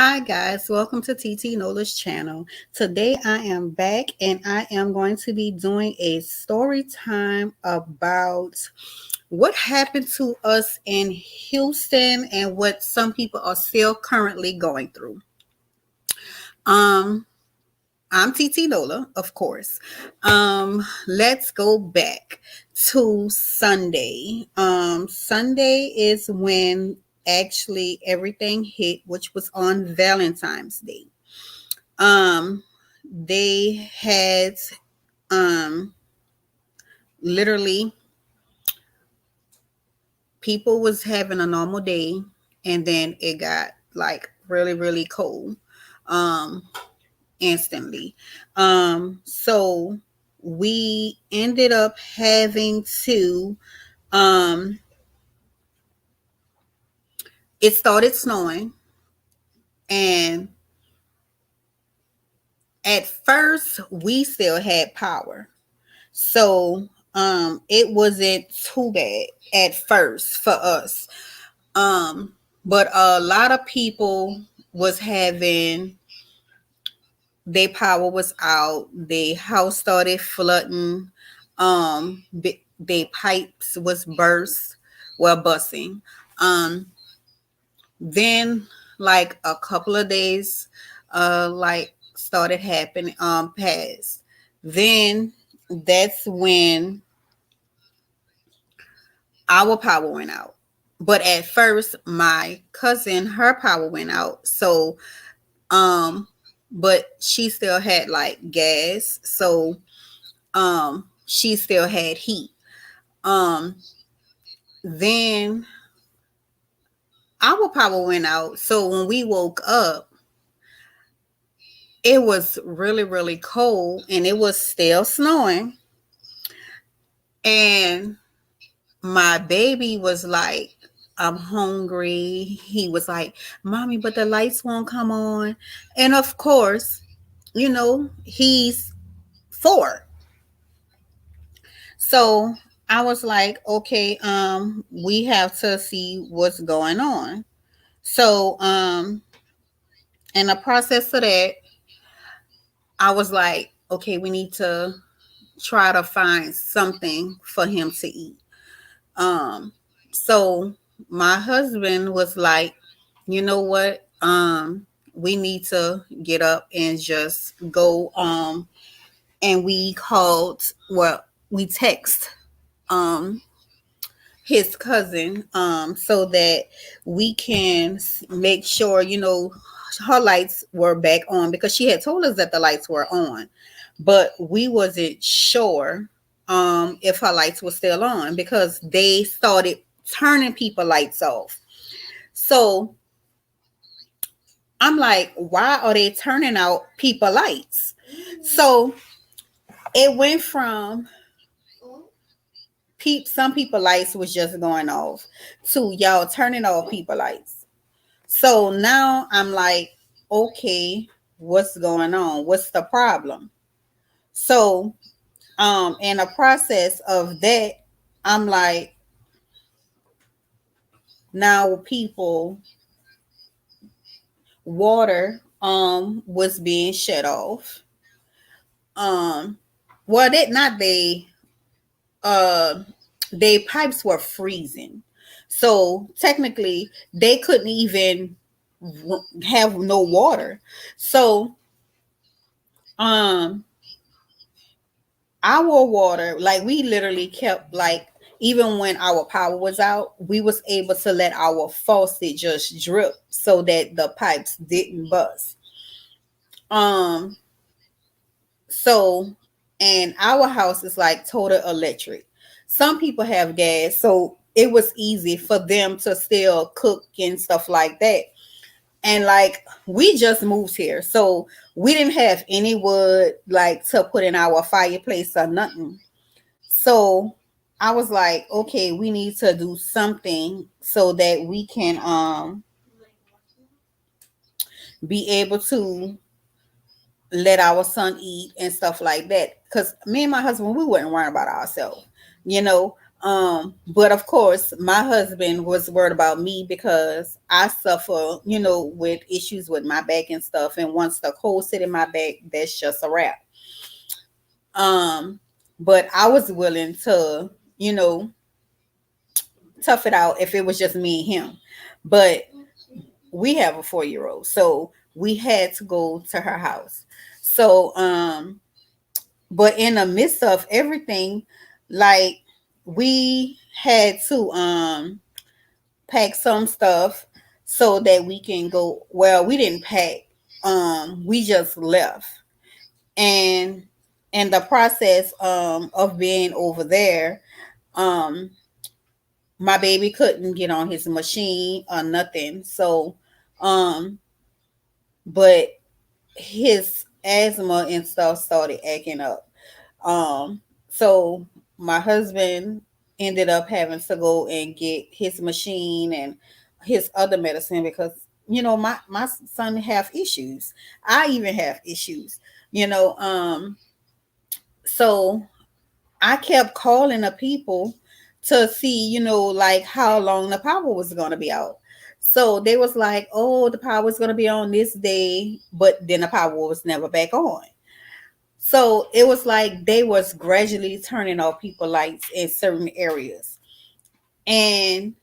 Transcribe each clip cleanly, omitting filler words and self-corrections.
Hi guys, welcome to TT Nola's channel. Today I am back and I am going to be doing a story time about what happened to us in Houston and what some people are still currently going through. Um I'm TT Nola, of course. Let's go back to Sunday. Sunday is when actually everything hit, which was on Valentine's Day. They had literally people was having a normal day, and then it got like really really cold instantly. So we ended up having to it started snowing, and at first we still had power. So it wasn't too bad at first for us. But a lot of people was having their power was out, their house started flooding, their pipes was burst, well busting. Um then like a couple of days like started happening passed. Then that's when our power went out. But at first, my cousin, her power went out. So, but she still had like gas. So, she still had heat. Um, then our power went out. So when we woke up, it was really, really cold and it was still snowing. And my baby was like, I'm hungry. He was like, Mommy, but the lights won't come on. And of course, he's 4. So I was like, okay, we have to see what's going on. So in the process of that, I was like, okay, we need to try to find something for him to eat. Um, so my husband was like, you know what? We need to get up and just go. And we called, well, we text um his cousin so that we can make sure, her lights were back on because she had told us that the lights were on, but we wasn't sure if her lights were still on because they started turning people lights off. So I'm like, why are they turning out people lights? So it went from some people lights was just going off to y'all turning off people lights. So now I'm like, okay, what's going on? What's the problem? So in the process of that, I'm like, now people water was being shut off. Um well, that not uh they pipes were freezing. So technically they couldn't even have no water. So um our water, like we literally kept like, even when our power was out, we was able to let our faucet just drip so that the pipes didn't bust. Um so and our house is like total electric. Some people have gas, so it was easy for them to still cook and stuff like that. And like we just moved here, so we didn't have any wood like to put in our fireplace or nothing. So I was like, okay, we need to do something so that we can be able to let our son eat and stuff like that. Because me and my husband, we wouldn't worry about ourselves, you know. But of course, my husband was worried about me because I suffer, with issues with my back and stuff. And once the cold sit in my back, that's just a wrap. Um, but I was willing to, tough it out if it was just me and him. But we have a 4-year old, so we had to go to her house. So, but in the midst of everything, like we had to pack some stuff so that we can go. Well, we didn't pack. We just left. And in the process of being over there, um my baby couldn't get on his machine or nothing. So um but his asthma and stuff started acting up. So my husband ended up having to go and get his machine and his other medicine because my son have issues. I even have issues. You know, so I kept calling the people to see, like how long the power was going to be out. So they was like, "Oh, the power was going to be on this day," but then the power was never back on. So it was like they was gradually turning off people lights in certain areas. And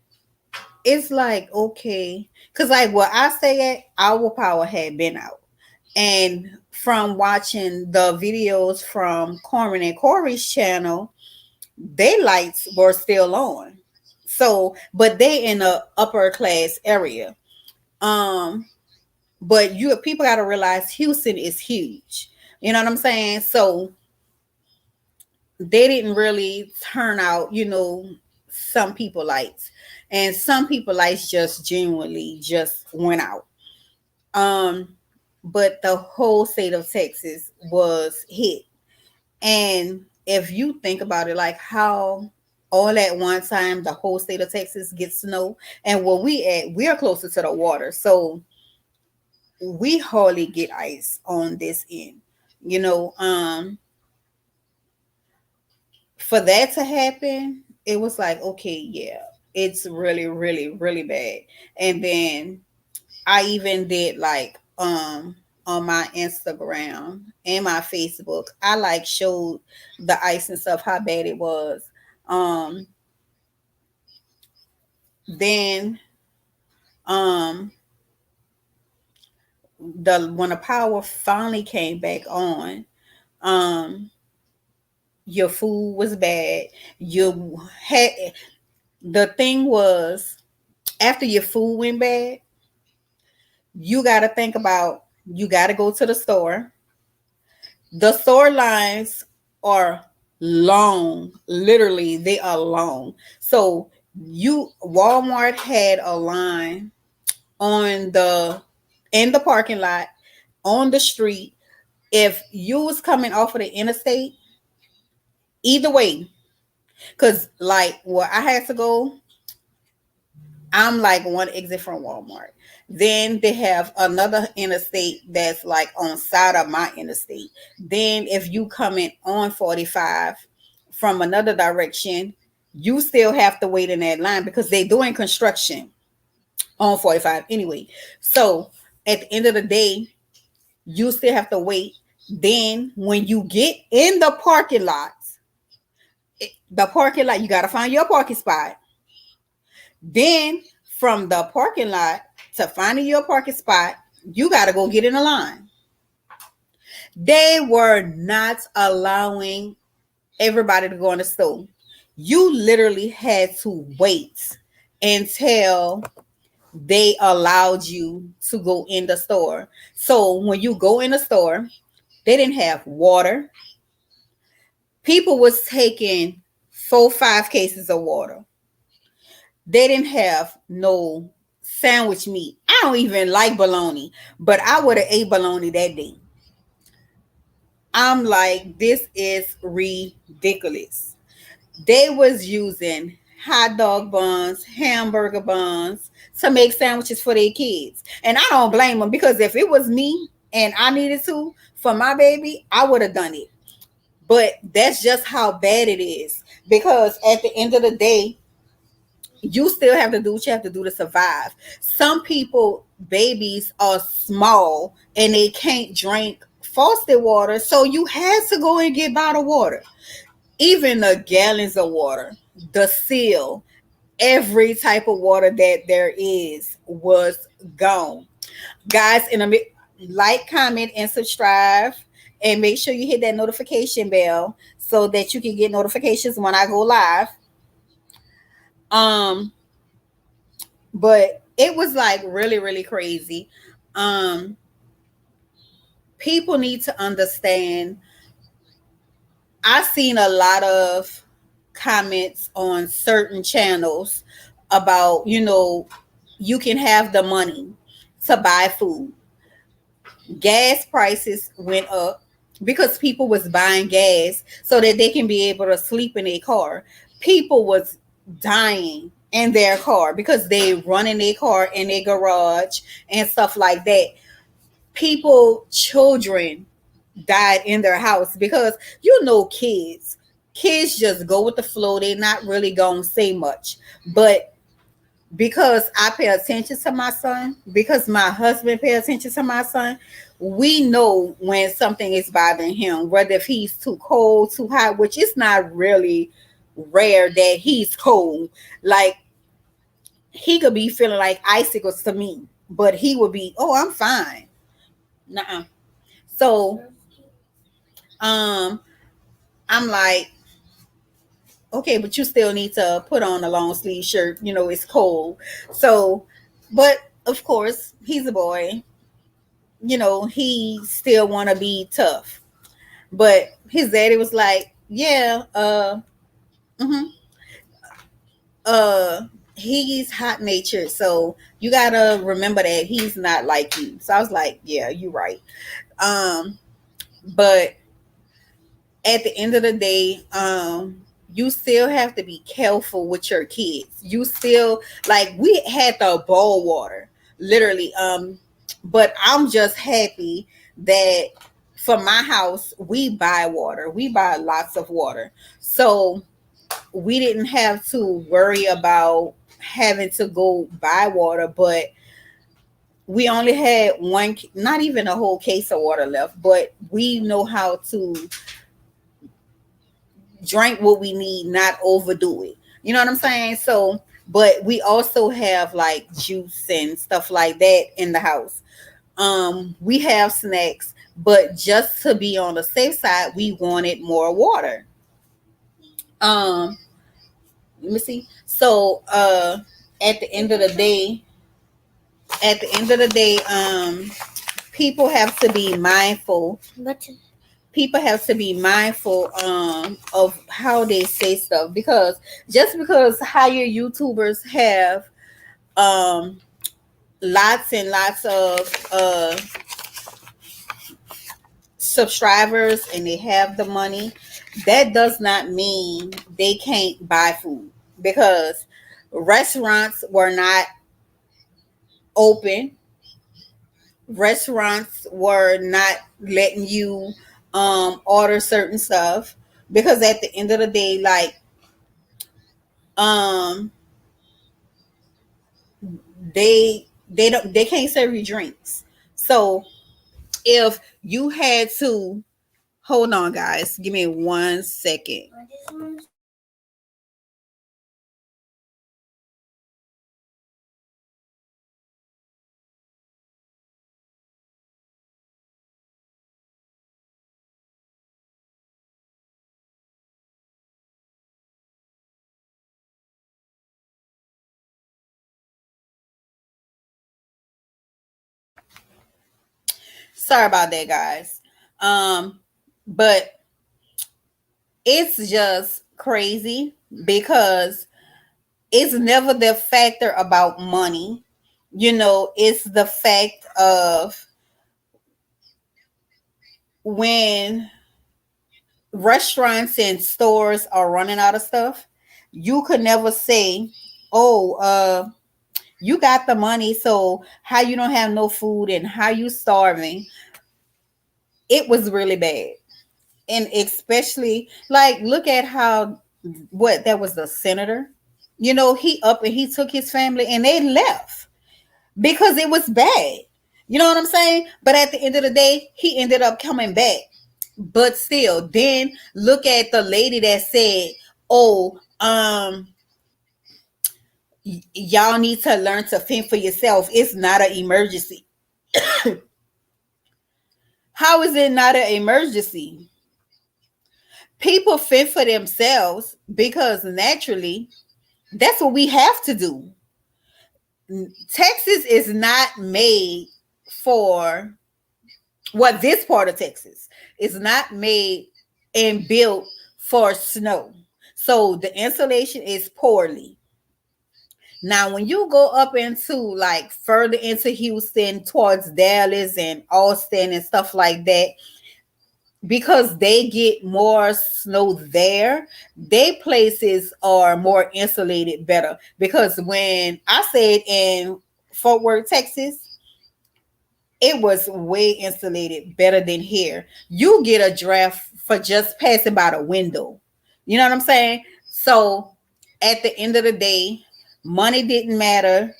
it's like, okay, because like where I stay at, our power had been out. And from watching the videos from Corman and Corey's channel, their lights were still on. So, but they in a upper class area. Um, but you people got to realize Houston is huge. You know what I'm saying? So they didn't really turn out, some people lights, and some people lights just genuinely just went out. Um, but the whole state of Texas was hit. And if you think about it, like how all at one time the whole state of Texas gets snow, and where we are closer to the water, so we hardly get ice on this end. You know, for that to happen, it was like, okay, yeah, it's really, really, really bad. And then I even did like on my Instagram and my Facebook, I like showed the ice and stuff how bad it was. Um then um the when the power finally came back on, um your food was bad. You had the thing was after your food went bad, you got to think about you got to go to the store. The store lines are long, literally they are long. So you Walmart had a line on the in the parking lot, on the street. If you was coming off of the interstate, either way, because like where I had to go, I'm like one exit from Walmart. Then they have another interstate that's like on side of my interstate. Then if you coming on 45 from another direction, you still have to wait in that line because they're doing construction on 45 anyway. So at the end of the day, you still have to wait. Then when you get in the parking lot, you got to find your parking spot. Then from the parking lot to finding your parking spot, you got to go get in a line. They were not allowing everybody to go in the store. You literally had to wait until they allowed you to go in the store. So when you go in the store, they didn't have water. People was taking 4, 5 cases of water. They didn't have no sandwich meat. I don't even like bologna, but I would have ate bologna that day. I'm like, this is ridiculous. They was using hot dog buns, hamburger buns to make sandwiches for their kids. And I don't blame them because if it was me and I needed to for my baby, I would have done it. But that's just how bad it is. Because at the end of the day, you still have to do what you have to do to survive. Some people, babies are small and they can't drink faucet water, so you had to go and get bottled water. Even the gallons of water, the seal, every type of water that there is was gone. Guys, like, comment, and subscribe, and make sure you hit that notification bell so that you can get notifications when I go live. Um, but it was like really, really crazy. Um, People need to understand. I've seen a lot of comments on certain channels about, you can have the money to buy food. Gas prices went up because people was buying gas so that they can be able to sleep in a car. People was dying in their car because they run in their car in their garage and stuff like that. People, children died in their house because, kids just go with the flow. They're not really gonna say much. But because I pay attention to my son, because my husband pay attention to my son, we know when something is bothering him, whether if he's too cold, too hot, which is not really rare that he's cold. Like, he could be feeling like icicles to me, but he would be, oh, I'm fine. Nuh-uh. So um I'm like, okay, but you still need to put on a long sleeve shirt, it's cold. So, but of course, he's a boy, he still want to be tough. But his daddy was like, yeah, mhm, uh he's hot natured, so you gotta remember that he's not like you. So I was like, yeah, you're right. But at the end of the day, you still have to be careful with your kids. You still, like, we had the boil water, literally. But I'm just happy that for my house, we buy water. We buy lots of water. So we didn't have to worry about having to go buy water, but we only had one, not even a whole case of water left, but we know how to drink what we need, not overdo it. You know what I'm saying? So, but we also have like juice and stuff like that in the house. We have snacks, but just to be on the safe side, we wanted more water. Um, Let me see. So, at the end of the day, at the end of the day, people have to be mindful. People have to be mindful of how they say stuff, because just because higher YouTubers have um lots and lots of subscribers and they have the money, that does not mean they can't buy food, because restaurants were not open. Restaurants were not letting you order certain stuff, because at the end of the day, like, um they can't serve you drinks. So if you had to, hold on guys, give me 1 second. Sorry about that, guys. But it's just crazy because it's never the factor about money. It's the fact of when restaurants and stores are running out of stuff, you could never say, oh, you got the money, so how you don't have no food and how you starving. It was really bad. And especially like look at how what that was the senator. You know, he up and he took his family and they left because it was bad. You know what I'm saying? But at the end of the day, he ended up coming back. But still, then look at the lady that said, "Oh, y'all need to learn to fend for yourself. It's not an emergency." How is it not an emergency? People fend for themselves because naturally that's what we have to do. Texas is not made for what this part of Texas is not made and built for snow. So the insulation is poorly. Now, when you go up into like further into Houston towards Dallas and Austin and stuff like that, because they get more snow there, they places are more insulated better. Because when I said in Fort Worth, Texas, it was way insulated better than here. You get a draft for just passing by the window. You know what I'm saying? So at the end of the day, money didn't matter.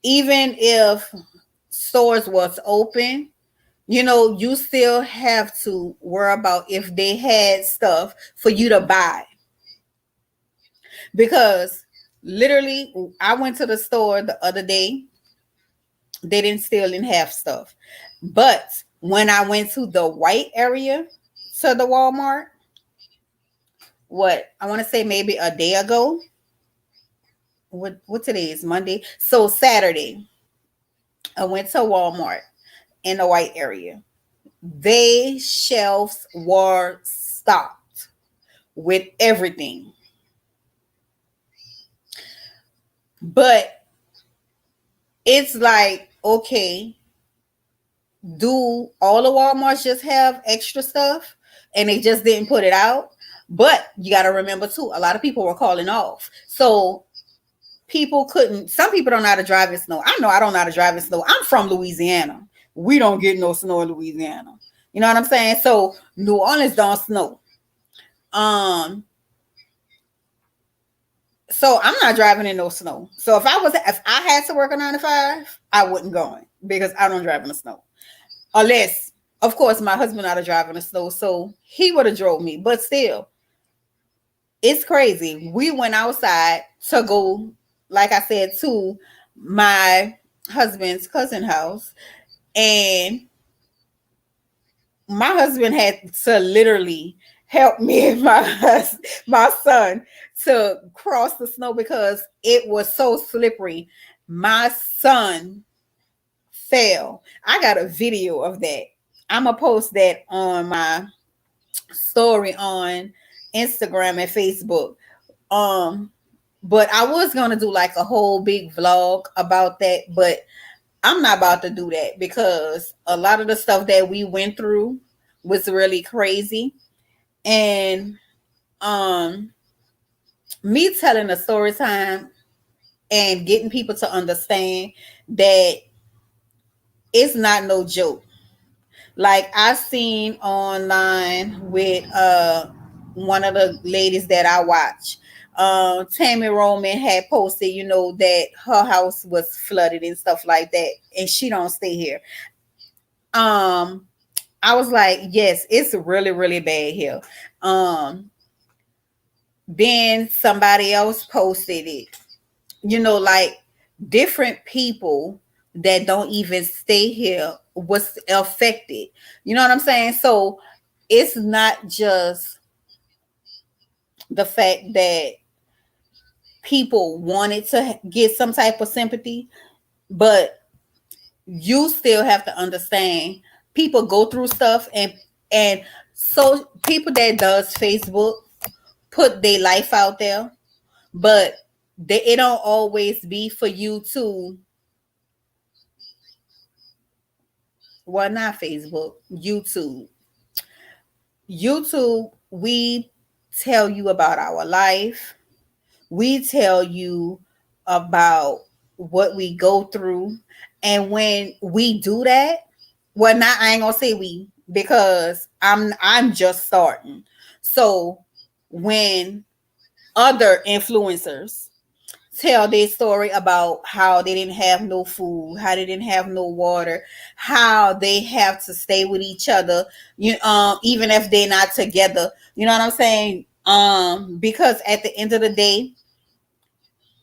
Even if stores was open, you know, you still have to worry about if they had stuff for you to buy. Because literally, I went to the store the other day, they didn't still didn't have stuff. But when I went to the white area to the Walmart, what I want to say maybe a day ago, what today is Monday. So Saturday, I went to Walmart in the white area. They shelves were stocked with everything. But it's like, okay, do all the Walmarts just have extra stuff and they just didn't put it out? But you got to remember too, a lot of people were calling off. So people couldn't, some people don't know how to drive in snow. I know I don't know how to drive in snow. I'm from Louisiana. We don't get no snow in Louisiana. You know what I'm saying? So New Orleans don't snow. Um, so I'm not driving in no snow. So if I had to work a 9 to 5, I wouldn't go in because I don't drive in the snow. Unless, of course, my husband out of driving the snow, so he would have drove me. But still, it's crazy. We went outside to go, like I said, to my husband's cousin house, and my husband had to literally help me and my son to cross the snow because it was so slippery. My son fell. I got a video of that. I'm gonna post that on my story on Instagram and Facebook. Um, but I was gonna do like a whole big vlog about that, but I'm not about to do that because a lot of the stuff that we went through was really crazy. And um me telling a story time and getting people to understand that it's not no joke. Like I seen online with one of the ladies that I watch. Tammy Roman had posted, you know, that her house was flooded and stuff like that, and she don't stay here. Um, I was like, yes, it's really, really bad here. Um, then somebody else posted it, you know, like different people that don't even stay here was affected. You know what I'm saying? So it's not just the fact that people wanted to get some type of sympathy, but you still have to understand people go through stuff, and so people that does Facebook put their life out there, but it don't always be for you to, well, not Facebook, YouTube, we tell you about our life. We tell you about what we go through. And when we do that, well, not, I ain't gonna say we, because I'm just starting. So when other influencers tell their story about how they didn't have no food, how they didn't have no water, how they have to stay with each other, even if they're not together. You know what I'm saying? Because at the end of the day,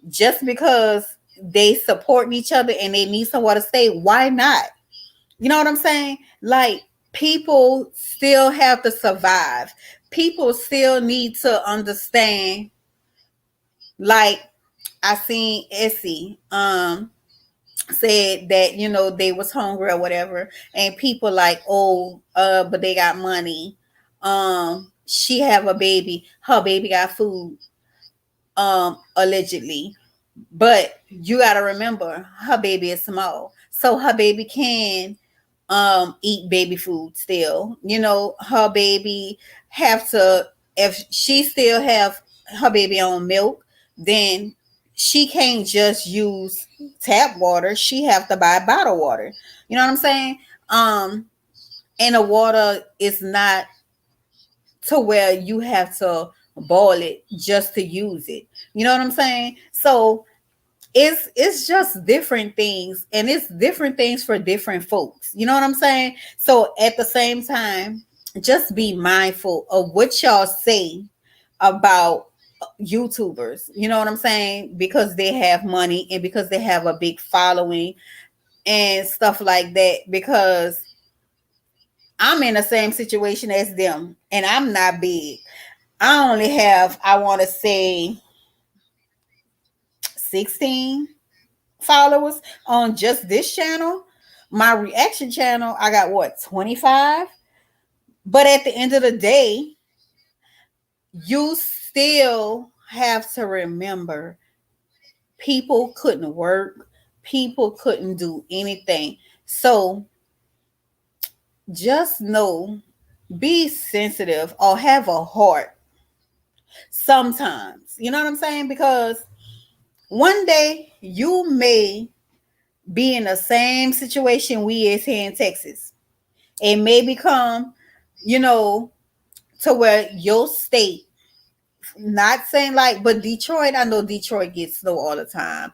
just because they support each other and they need somewhere to stay, why not? You know what I'm saying? Like, people still have to survive. People still need to understand. Like, I seen Essie said that, they was hungry or whatever, and people like, oh, but they got money. She have a baby, her baby got food, allegedly. But you got to remember, her baby is small, so her baby can eat baby food still. Her baby have to, if she still have her baby on milk, then she can't just use tap water. She have to buy bottled water. You know what I'm saying? And the water is not to where you have to boil it just to use it. You know what I'm saying? So it's just different things, and it's different things for different folks. You know what I'm saying? So at the same time, just be mindful of what y'all say about YouTubers. You know what I'm saying? Because they have money and because they have a big following and stuff like that. Because I'm in the same situation as them, and I'm not big. I only have, I want to say, 16 followers on just this channel. My reaction channel, I got what, 25? But at the end of the day, you still have to remember, people couldn't work, people couldn't do anything. So just know, be sensitive or have a heart sometimes. You know what I'm saying? Because one day you may be in the same situation we is here in Texas. It may become, you know, to where your state, not saying like, but Detroit, I know Detroit gets snow all the time.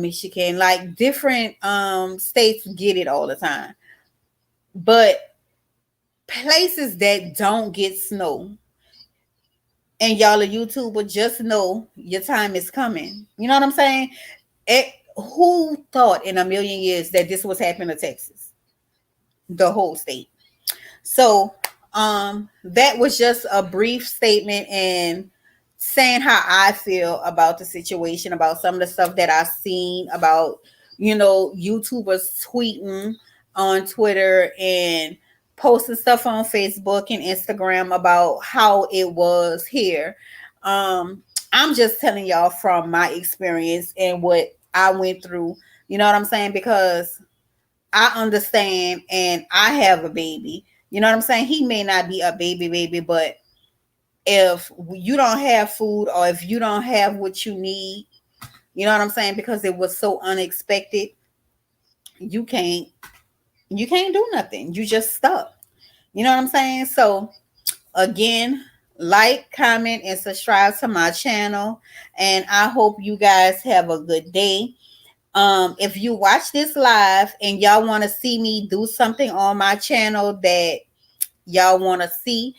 Michigan, like different states get it all the time. But places that don't get snow, and y'all a YouTuber, just know your time is coming. You know what I'm saying? Who thought in a million years that this was happening to Texas? The whole state. So that was just a brief statement and saying how I feel about the situation, about some of the stuff that I've seen about, YouTubers tweeting on Twitter and posting stuff on Facebook and Instagram about how it was here. I'm just telling y'all from my experience and what I went through. You know what I'm saying? Because I understand, and I have a baby. You know what I'm saying? He may not be a baby, but if you don't have food or if you don't have what you need, you know what I'm saying? Because it was so unexpected, you can't do nothing. You just stuck. You know what I'm saying? So again, like, comment, and subscribe to my channel. And I hope you guys have a good day. If you watch this live and y'all want to see me do something on my channel that y'all want to see,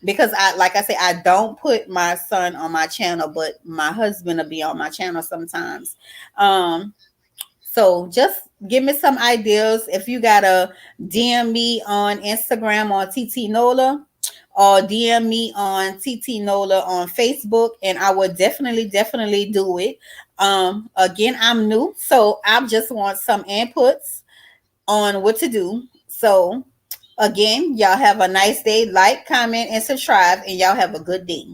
because like I said, I don't put my son on my channel, but my husband will be on my channel sometimes. So just give me some ideas. If you gotta DM me on Instagram on TT Nola, or DM me on TT Nola on Facebook, and I will definitely do it. Again, I'm new, so I just want some inputs on what to do. So again, y'all have a nice day. Like, comment, and subscribe, and y'all have a good day.